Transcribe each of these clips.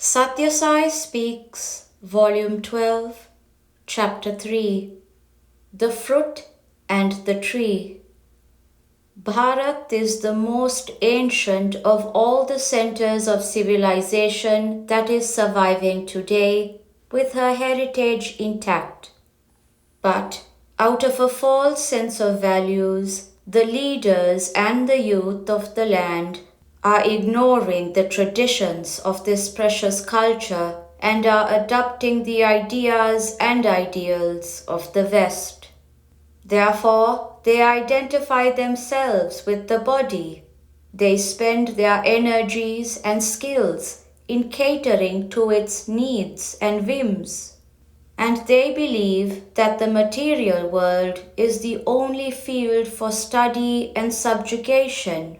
Sathya Sai Speaks, Volume 12, Chapter 3, The Fruit and the Tree. Bharat is the most ancient of all the centers of civilization that is surviving today, with her heritage intact. But out of a false sense of values, the leaders and the youth of the land are ignoring the traditions of this precious culture and are adopting the ideas and ideals of the West. Therefore, they identify themselves with the body. They spend their energies and skills in catering to its needs and whims. And they believe that the material world is the only field for study and subjugation.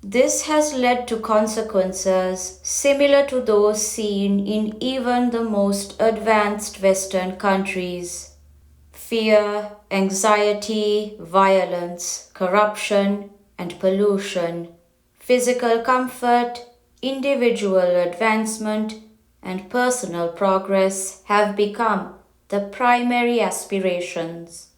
This has led to consequences similar to those seen in even the most advanced Western countries. Fear, anxiety, violence, corruption, and pollution, physical comfort, individual advancement, and personal progress have become the primary aspirations.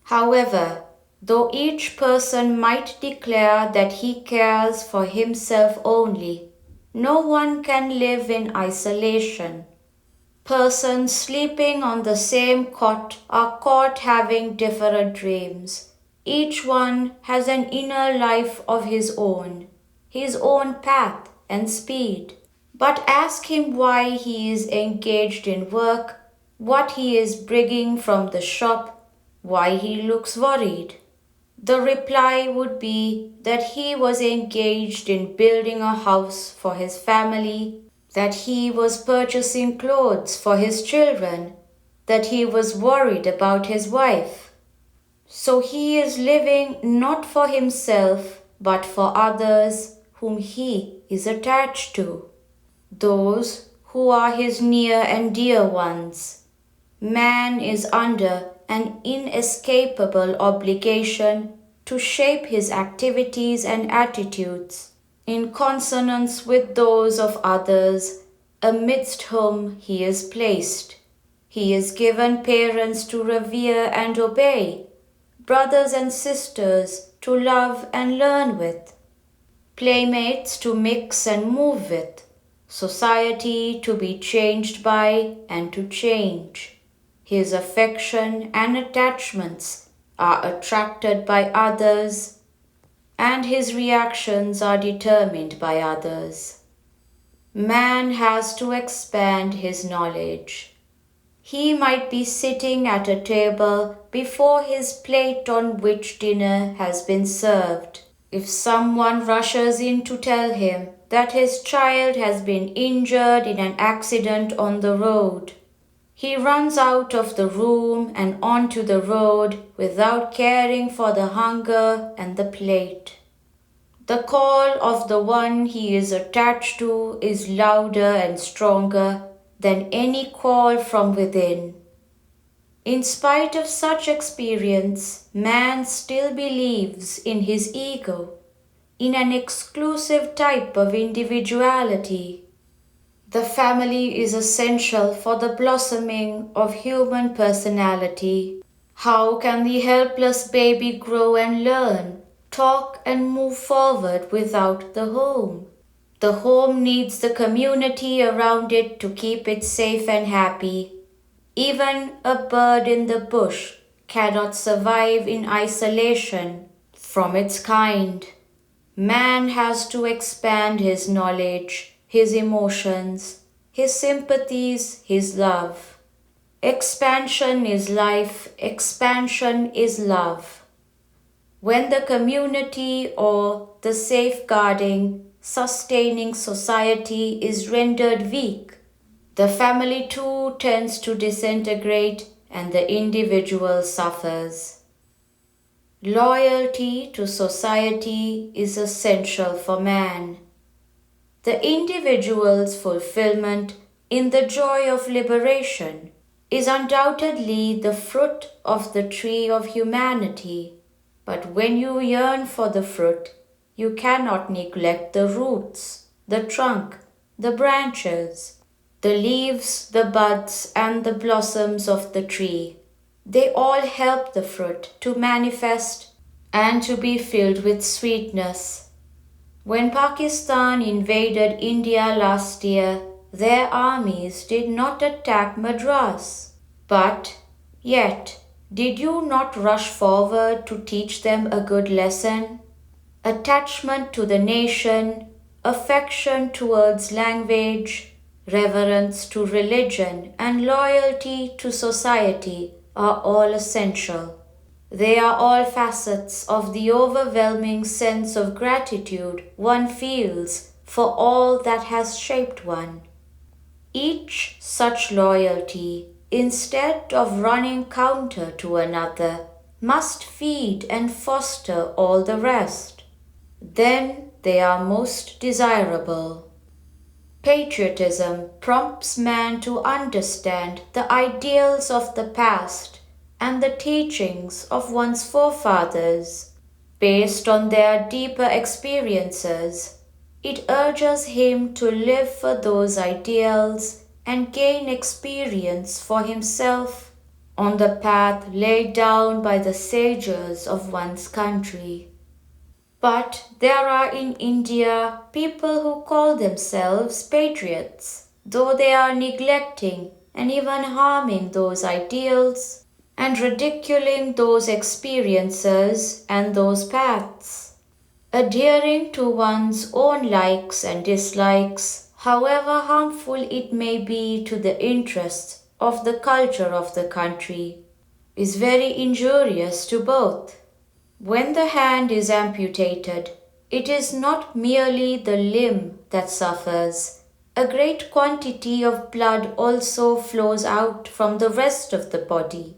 However, though each person might declare that he cares for himself only, no one can live in isolation. Persons sleeping on the same cot are caught having different dreams. Each one has an inner life of his own path and speed. But ask him why he is engaged in work, what he is bringing from the shop, why he looks worried. The reply would be that he was engaged in building a house for his family, that he was purchasing clothes for his children, that he was worried about his wife. So he is living not for himself, but for others whom he is attached to, those who are his near and dear ones. Man is under an inescapable obligation to shape his activities and attitudes in consonance with those of others amidst whom he is placed. He is given parents to revere and obey, brothers and sisters to love and learn with, playmates to mix and move with, society to be changed by and to change. His affection and attachments are attracted by others, and his reactions are determined by others. Man has to expand his knowledge. He might be sitting at a table before his plate on which dinner has been served. If someone rushes in to tell him that his child has been injured in an accident on the road, he runs out of the room and onto the road without caring for the hunger and the plate. The call of the one he is attached to is louder and stronger than any call from within. In spite of such experience, man still believes in his ego, in an exclusive type of individuality. The family is essential for the blossoming of human personality. How can the helpless baby grow and learn, talk and move forward without the home? The home needs the community around it to keep it safe and happy. Even a bird in the bush cannot survive in isolation from its kind. Man has to expand his knowledge, his emotions, his sympathies, his love. Expansion is life, expansion is love. When the community or the safeguarding, sustaining society is rendered weak, the family too tends to disintegrate and the individual suffers. Loyalty to society is essential for man. The individual's fulfillment in the joy of liberation is undoubtedly the fruit of the tree of humanity. But when you yearn for the fruit, you cannot neglect the roots, the trunk, the branches, the leaves, the buds, and the blossoms of the tree. They all help the fruit to manifest and to be filled with sweetness. When Pakistan invaded India last year, their armies did not attack Madras. But, yet, did you not rush forward to teach them a good lesson? Attachment to the nation, affection towards language, reverence to religion, and loyalty to society are all essential. They are all facets of the overwhelming sense of gratitude one feels for all that has shaped one. Each such loyalty, instead of running counter to another, must feed and foster all the rest. Then they are most desirable. Patriotism prompts man to understand the ideals of the past and the teachings of one's forefathers. Based on their deeper experiences, it urges him to live for those ideals and gain experience for himself on the path laid down by the sages of one's country. But there are in India people who call themselves patriots, though they are neglecting and even harming those ideals and ridiculing those experiences and those paths. Adhering to one's own likes and dislikes, however harmful it may be to the interests of the culture of the country, is very injurious to both. When the hand is amputated, it is not merely the limb that suffers. A great quantity of blood also flows out from the rest of the body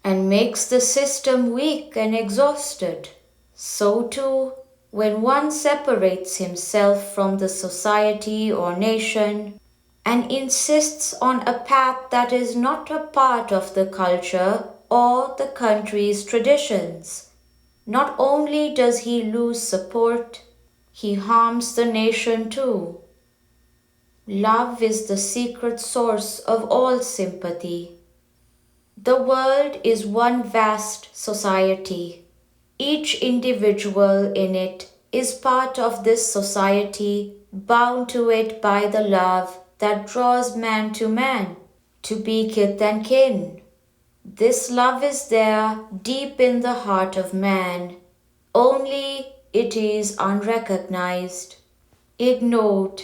and makes the system weak and exhausted. So too, when one separates himself from the society or nation and insists on a path that is not a part of the culture or the country's traditions, not only does he lose support, he harms the nation too. Love is the secret source of all sympathy. The world is one vast society. Each individual in it is part of this society, bound to it by the love that draws man, to be kith and kin. This love is there deep in the heart of man, only it is unrecognized, ignored,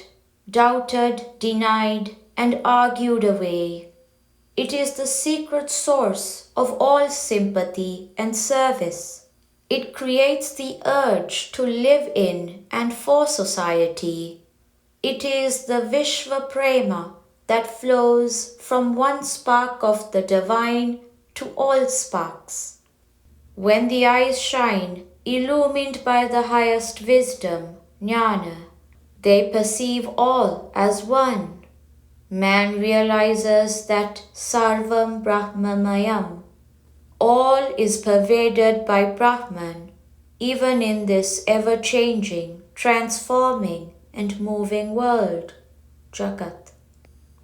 doubted, denied, and argued away. It is the secret source of all sympathy and service. It creates the urge to live in and for society. It is the Vishwa Prema that flows from one spark of the divine to all sparks. When the eyes shine, illumined by the highest wisdom, jnana, they perceive all as one. Man realizes that Sarvam Brahmamayam, all is pervaded by Brahman, even in this ever-changing, transforming, and moving world, Jagat.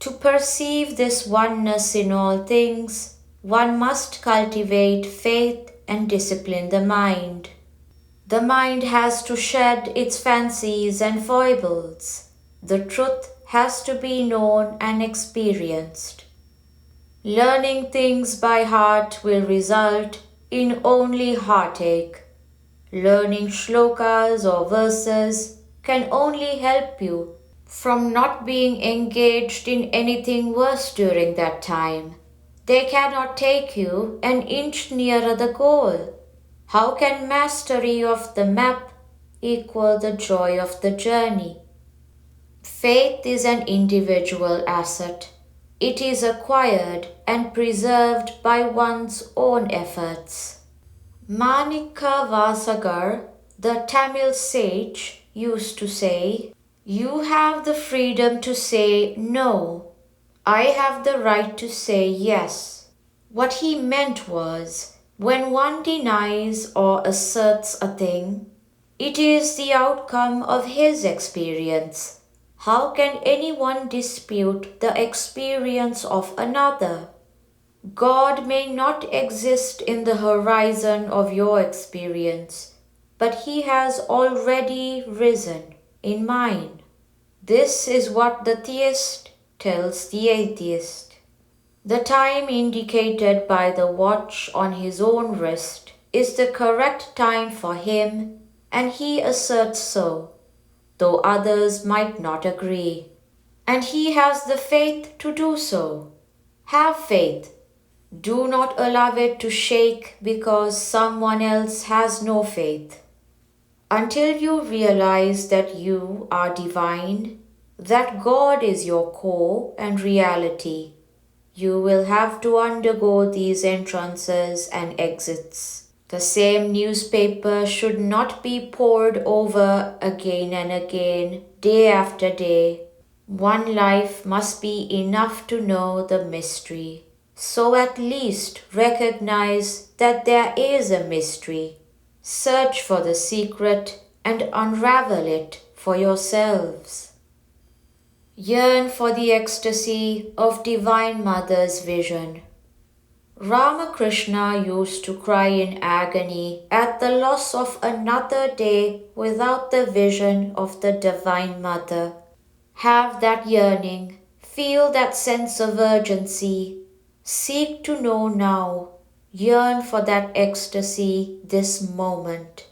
To perceive this oneness in all things, one must cultivate faith and discipline the mind. The mind has to shed its fancies and foibles. The truth has to be known and experienced. Learning things by heart will result in only heartache. Learning shlokas or verses can only help you from not being engaged in anything worse during that time. They cannot take you an inch nearer the goal. How can mastery of the map equal the joy of the journey? Faith is an individual asset. It is acquired and preserved by one's own efforts. Manika Vasagar, the Tamil sage, used to say, "You have the freedom to say no. I have the right to say yes." What he meant was, when one denies or asserts a thing, it is the outcome of his experience. how can anyone dispute the experience of another? God may not exist in the horizon of your experience, but He has already risen in mine. This is what the theist tells the atheist. The time indicated by the watch on his own wrist is the correct time for him, and he asserts so, though others might not agree. And he has the faith to do so. Have faith. Do not allow it to shake because someone else has no faith. Until you realize that you are divine, that God is your core and reality, you will have to undergo these entrances and exits. The same newspaper should not be pored over again and again, day after day. One life must be enough to know the mystery. So at least recognize that there is a mystery. Search for the secret and unravel it for yourselves. Yearn for the ecstasy of Divine Mother's vision. Ramakrishna used to cry in agony at the loss of another day without the vision of the Divine Mother. Have that yearning, feel that sense of urgency, seek to know now, yearn for that ecstasy this moment.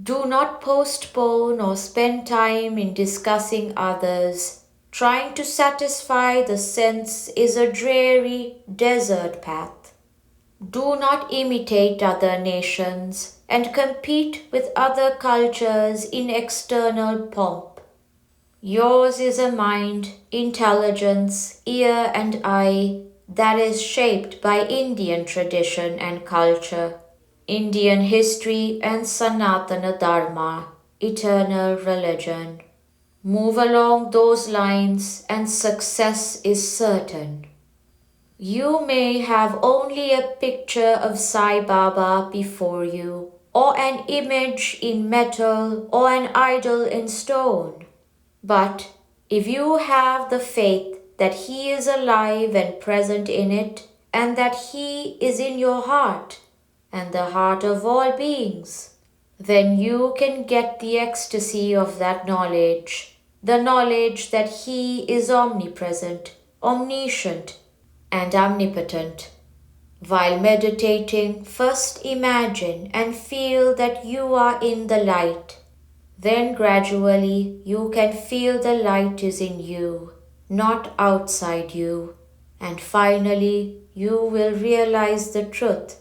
Do not postpone or spend time in discussing others. Trying to satisfy the sense is a dreary desert path. Do not imitate other nations and compete with other cultures in external pomp. Yours is a mind, intelligence, ear and eye that is shaped by Indian tradition and culture, Indian history and Sanatana Dharma, eternal religion. Move along those lines and success is certain. You may have only a picture of Sai Baba before you, or an image in metal, or an idol in stone. But if you have the faith that He is alive and present in it, and that He is in your heart, and the heart of all beings, then you can get the ecstasy of that knowledge. The knowledge that He is omnipresent, omniscient, and omnipotent. While meditating, first imagine and feel that you are in the light. Then gradually you can feel the light is in you, not outside you. And finally you will realize the truth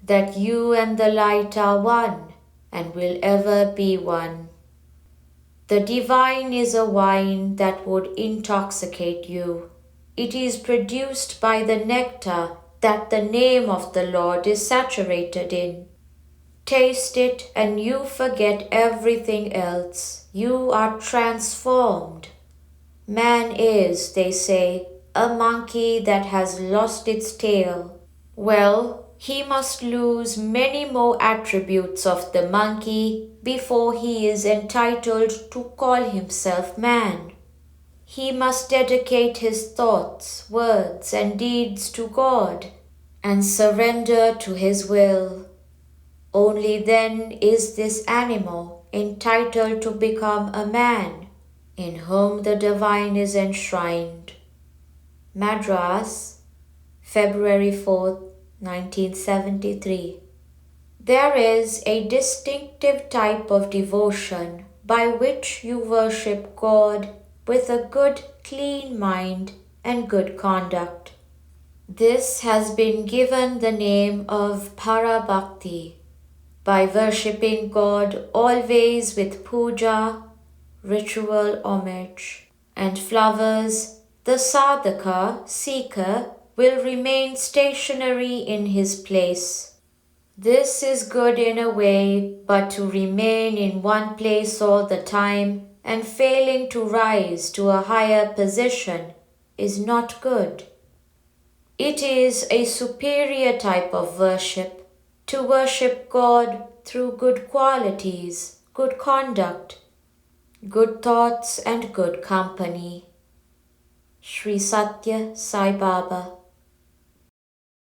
that you and the light are one and will ever be one. The divine is a wine that would intoxicate you. It is produced by the nectar that the name of the Lord is saturated in. Taste it and you forget everything else. You are transformed. Man is, they say, a monkey that has lost its tail. Well, he must lose many more attributes of the monkey before he is entitled to call himself man. He must dedicate his thoughts, words, and deeds to God and surrender to His will. Only then is this animal entitled to become a man in whom the divine is enshrined. Madras, February 4th, 1973. There is a distinctive type of devotion by which you worship God with a good, clean mind and good conduct. This has been given the name of Parabhakti. By worshipping God always with puja, ritual homage, and flowers, the sadhaka, seeker, will remain stationary in his place. This is good in a way, but to remain in one place all the time and failing to rise to a higher position is not good. It is a superior type of worship to worship God through good qualities, good conduct. good thoughts and good company. Sri Sathya Sai Baba.